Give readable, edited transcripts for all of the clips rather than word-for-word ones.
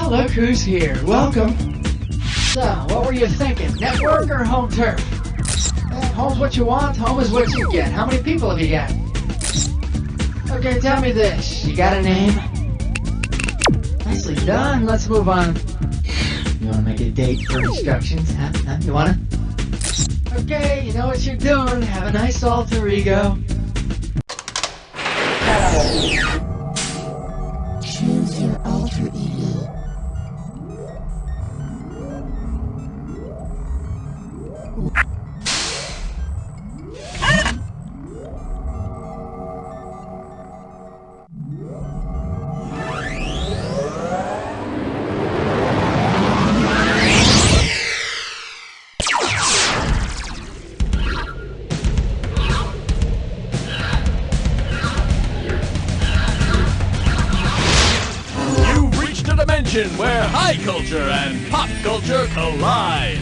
Well, look who's here. Welcome. So, what were you thinking? Network or home turf? Home's what you want, home is what you get. How many people have you got? Okay, tell me this. You got a name? Nicely done. Let's move on. You want to make a date for instructions? Huh? You want to? Okay, you know what you're doing. Have a nice alter ego. Choose your alter ego. Where high culture and pop culture collide.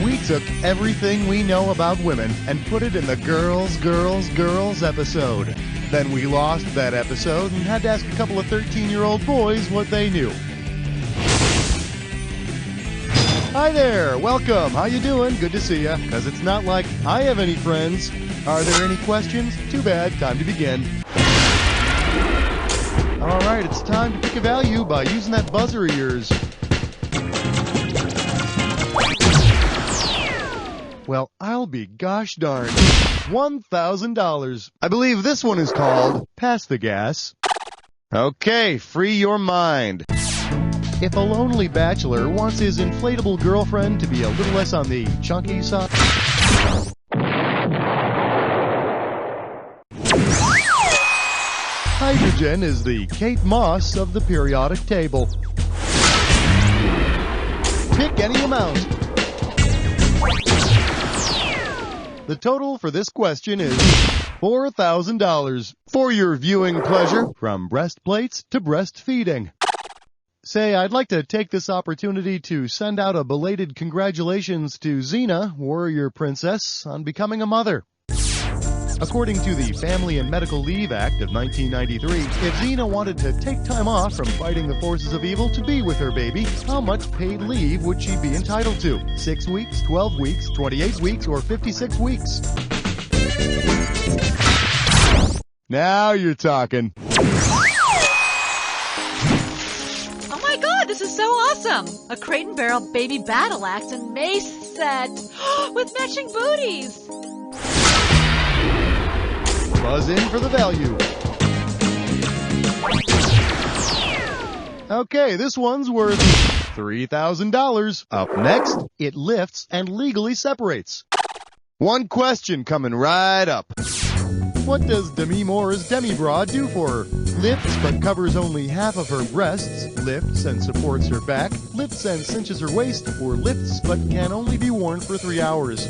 We took everything we know about women and put it in the girls episode. Then we lost that episode and had to ask a couple of 13-year-old boys what they knew. Hi there, welcome. How you doing? Good to see ya. Because it's not like I have any friends. Are there any questions? Too bad. Time to begin. All right, it's time to pick a value by using that buzzer of yours. Well, I'll be gosh darned. $1,000. I believe this one is called Pass the Gas. Okay, free your mind. If a lonely bachelor wants his inflatable girlfriend to be a little less on the chunky side... Hydrogen is the Kate Moss of the periodic table. Pick any amount. The total for this question is $4,000 for your viewing pleasure, from breastplates to breastfeeding. Say, I'd like to take this opportunity to send out a belated congratulations to Xena, warrior princess, on becoming a mother. According to the Family and Medical Leave Act of 1993, if Xena wanted to take time off from fighting the forces of evil to be with her baby, how much paid leave would she be entitled to? 6 weeks, 12 weeks, 28 weeks, or 56 weeks? Now you're talking. Oh my god, this is so awesome! A crate and barrel baby battle axe and mace set with matching booties! Buzz in for the value. Okay, this one's worth $3,000. Up next, it lifts and legally separates. One question coming right up. What does Demi Moore's demi-bra do for her? Lifts but covers only half of her breasts, lifts and supports her back, lifts and cinches her waist, or lifts but can only be worn for 3 hours.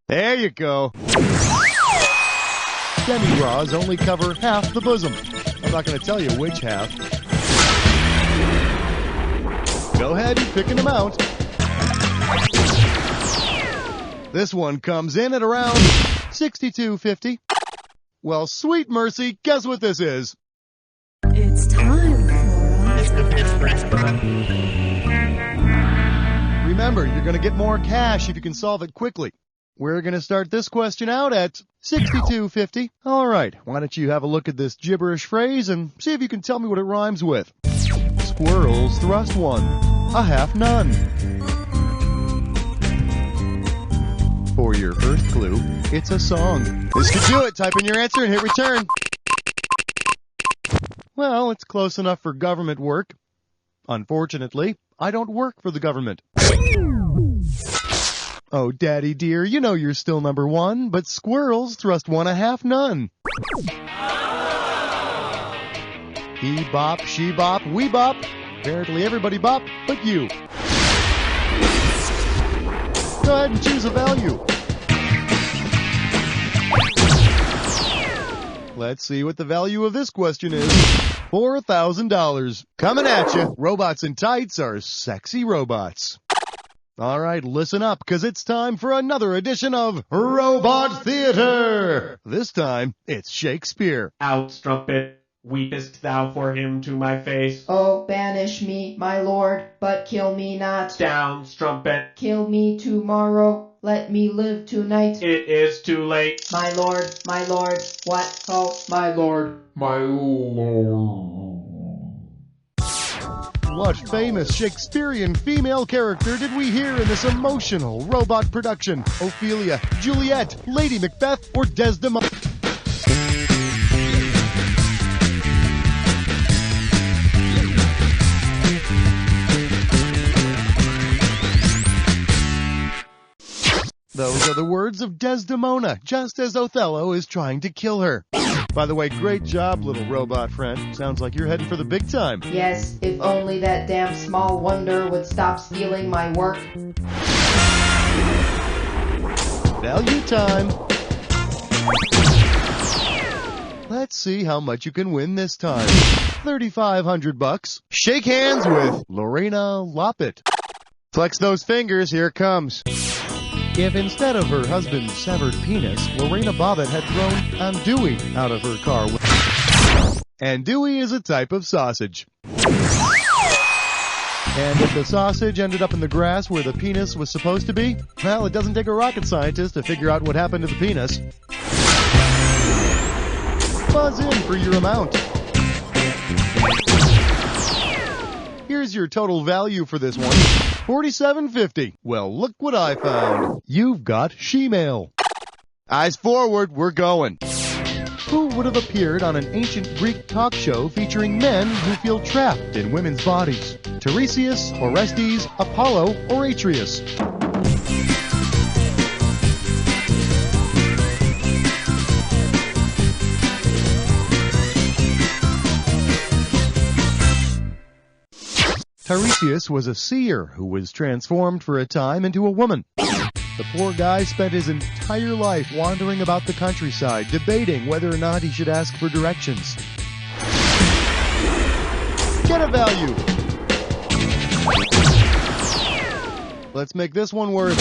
There you go. Demi-bras only cover half the bosom. I'm not going to tell you which half. Go ahead and pick an amount. This one comes in at around $62.50. Well, sweet mercy, guess what this is? It's time for Remember, you're going to get more cash if you can solve it quickly. We're going to start this question out at $62.50. All right, why don't you have a look at this gibberish phrase and see if you can tell me what it rhymes with. Squirrels thrust one, a half none. For your first clue, it's a song. This could do it. Type in your answer and hit return. Well, it's close enough for government work. Unfortunately, I don't work for the government. Oh, Daddy dear, you know you're still number one, but squirrels thrust one, a half none. He bop, she bop, we bop. Apparently everybody bop, but you. Go ahead and choose a value. Let's see what the value of this question is. $4,000. Coming at you. Robots in tights are sexy robots. All right, listen up, because it's time for another edition of Robot Theater. This time, it's Shakespeare. Out, strumpet. Weepest thou for him to my face? Oh, banish me, my lord, but kill me not. Down, strumpet. Kill me tomorrow, let me live tonight. It is too late. My lord, what? Oh, my lord. What famous Shakespearean female character did we hear in this emotional robot production? Ophelia, Juliet, Lady Macbeth, or Desdemona? Those are the words of Desdemona, just as Othello is trying to kill her. By the way, great job, little robot friend. Sounds like you're heading for the big time. Yes, if only that damn small wonder would stop stealing my work. Value time. Let's see how much you can win this time. $3,500. Shake hands with Lorena Loppet. Flex those fingers, here it comes. If instead of her husband's severed penis, Lorena Bobbitt had thrown andouille out of her car. Andouille is a type of sausage. And if the sausage ended up in the grass where the penis was supposed to be, well, it doesn't take a rocket scientist to figure out what happened to the penis. Buzz in for your amount. Here's your total value for this one. $47.50. Well, look what I found. You've got she-mail. Eyes forward, we're going. Who would have appeared on an ancient Greek talk show featuring men who feel trapped in women's bodies? Tiresias, Orestes, Apollo, or Atreus? Tiresias was a seer who was transformed for a time into a woman. The poor guy spent his entire life wandering about the countryside, debating whether or not he should ask for directions. Get a value! Let's make this one worth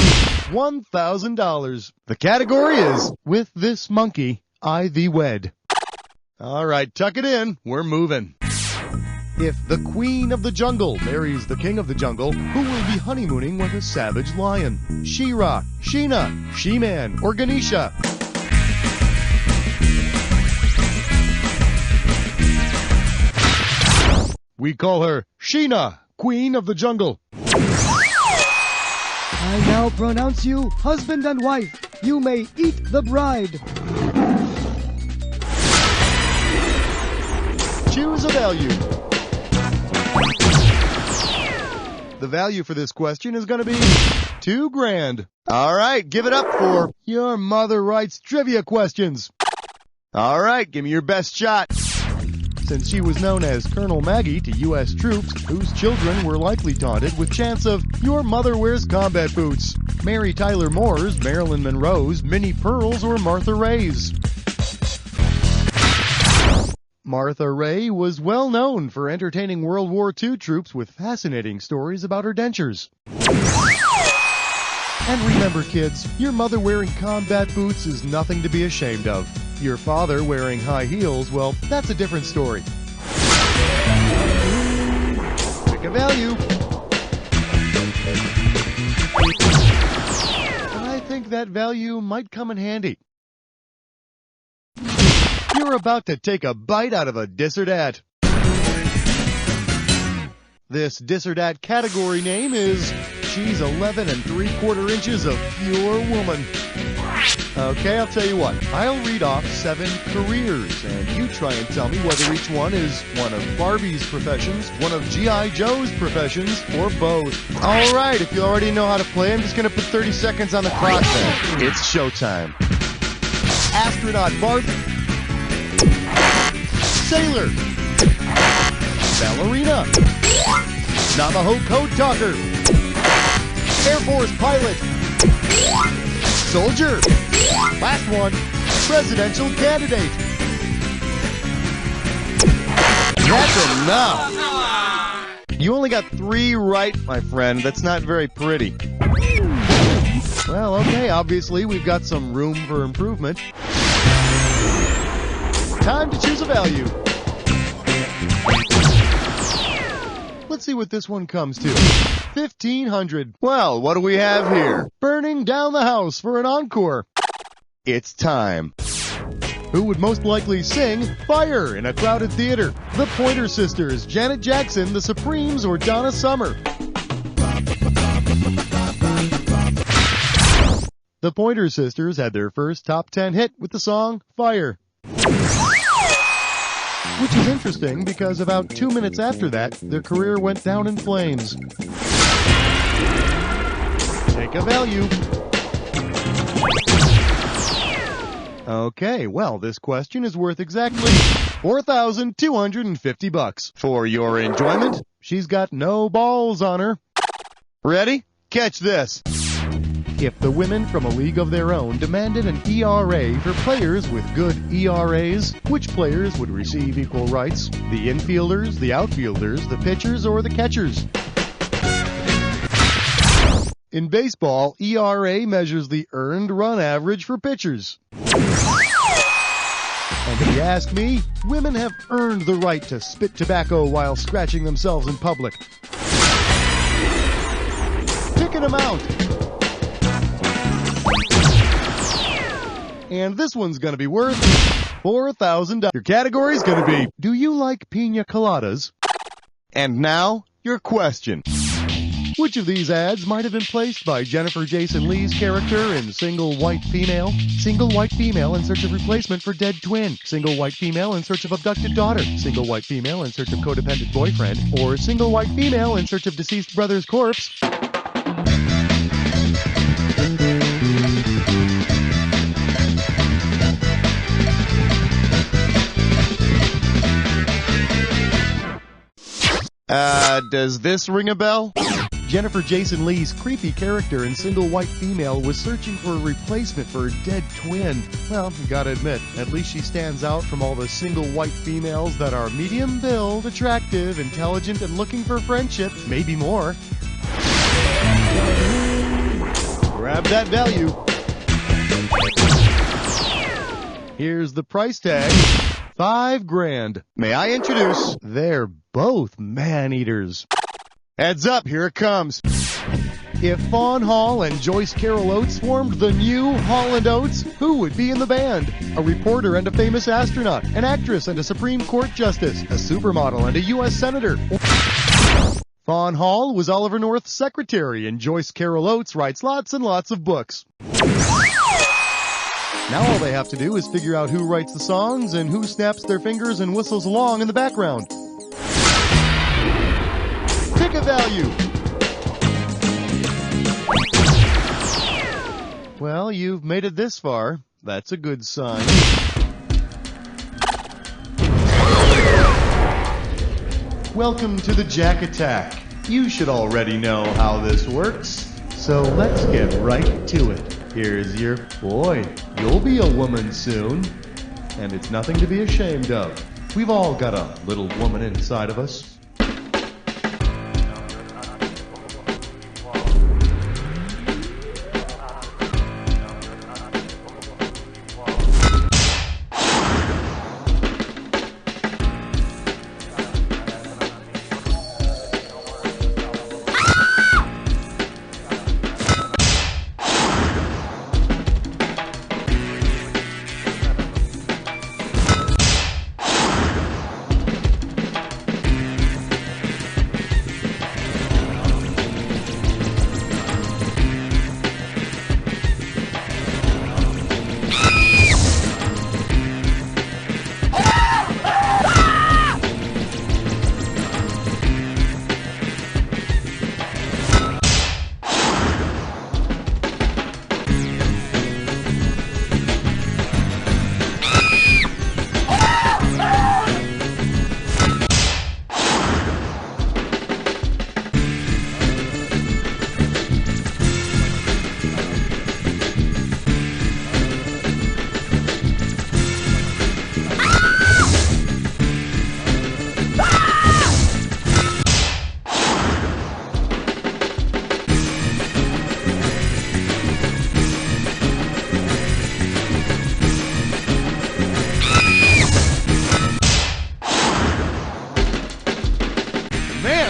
$1,000. The category is With This Monkey, I Thee Wed. All right, tuck it in. We're moving. If the Queen of the Jungle marries the King of the Jungle, who will be honeymooning with a savage lion? She-Ra, Sheena, She-Man, or Ganesha? We call her Sheena, Queen of the Jungle. I now pronounce you husband and wife. You may eat the bride. Choose a value. The value for this question is going to be $2,000. All right, give it up for Your Mother Writes Trivia Questions. All right, give me your best shot. Since she was known as Colonel Maggie to U.S. troops, whose children were likely taunted with chants of Your Mother Wears Combat Boots? Mary Tyler Moore's, Marilyn Monroe's, Minnie Pearl's, or Martha Ray's? Martha Ray was well known for entertaining World War II troops with fascinating stories about her dentures. And remember, kids, your mother wearing combat boots is nothing to be ashamed of. Your father wearing high heels, well, that's a different story. Pick a value. I think that value might come in handy. You're about to take a bite out of a dis or dat. This dis or dat category name is She's 11 3/4 inches of pure woman. Okay, I'll tell you what. I'll read off 7 careers, and you try and tell me whether each one is one of Barbie's professions, one of G.I. Joe's professions, or both. All right, if you already know how to play, I'm just going to put 30 seconds on the clock then. It's showtime. Astronaut Barbie. Sailor, ballerina, Navajo code talker, Air Force pilot, soldier, last one, presidential candidate. That's enough. You only got 3 right, my friend. That's not very pretty. Well, okay, obviously we've got some room for improvement. Time to choose a value. Let's see what this one comes to. 1,500. Well, what do we have here? Burning down the house for an encore. It's time. Who would most likely sing Fire in a crowded theater? The Pointer Sisters, Janet Jackson, The Supremes, or Donna Summer? The Pointer Sisters had their first top 10 hit with the song Fire. Which is interesting because about 2 minutes after that, their career went down in flames. Take a value. Okay, well, this question is worth exactly $4,250. For your enjoyment, she's got no balls on her. Ready? Catch this. If the women from A League of Their Own demanded an ERA for players with good ERAs, which players would receive equal rights? The infielders, the outfielders, the pitchers, or the catchers? In baseball, ERA measures the earned run average for pitchers. And if you ask me, women have earned the right to spit tobacco while scratching themselves in public. Pick an amount. And this one's going to be worth $4,000. Your category's going to be, do you like pina coladas? And now, your question. Which of these ads might have been placed by Jennifer Jason Leigh's character in Single White Female? Single white female in search of replacement for dead twin. Single white female in search of abducted daughter. Single white female in search of codependent boyfriend. Or single white female in search of deceased brother's corpse. Does this ring a bell? Jennifer Jason Leigh's creepy character in Single White Female was searching for a replacement for her dead twin. Well, gotta admit, at least she stands out from all the single white females that are medium build, attractive, intelligent, and looking for friendship, maybe more. Grab that value. Here's the price tag. $5,000. May I introduce? They're both man-eaters. Heads up, here it comes. If Fawn Hall and Joyce Carol Oates formed the new Hall & Oates, who would be in the band? A reporter and a famous astronaut, an actress and a Supreme Court justice, a supermodel and a U.S. senator. Fawn Hall was Oliver North's secretary, and Joyce Carol Oates writes lots and lots of books. Now all they have to do is figure out who writes the songs and who snaps their fingers and whistles along in the background. Pick a value. Well, you've made it this far. That's a good sign. Welcome to the Jack Attack. You should already know how this works. So let's get right to it. Here's your boy. You'll be a woman soon. And it's nothing to be ashamed of. We've all got a little woman inside of us.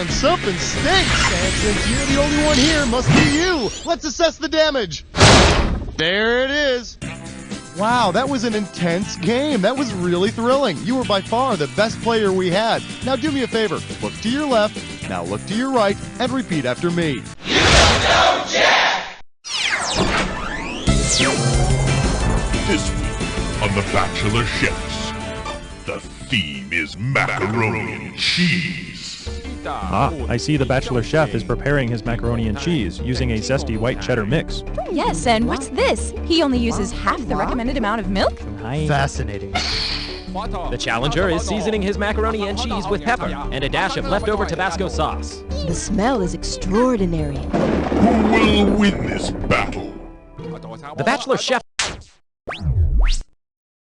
Man, something stinks. And since you're the only one here, must be you. Let's assess the damage. There it is. Wow, that was an intense game. That was really thrilling. You were by far the best player we had. Now do me a favor. Look to your left, now look to your right, and repeat after me. You don't know Jack! This week on The Bachelor Chefs, the theme is macaroni and cheese. Ah, I see the Bachelor Chef is preparing his macaroni and cheese using a zesty white cheddar mix. Yes, and what's this? He only uses half the recommended amount of milk? Fascinating. The challenger is seasoning his macaroni and cheese with pepper and a dash of leftover Tabasco sauce. The smell is extraordinary. Who will win this battle? The Bachelor Chef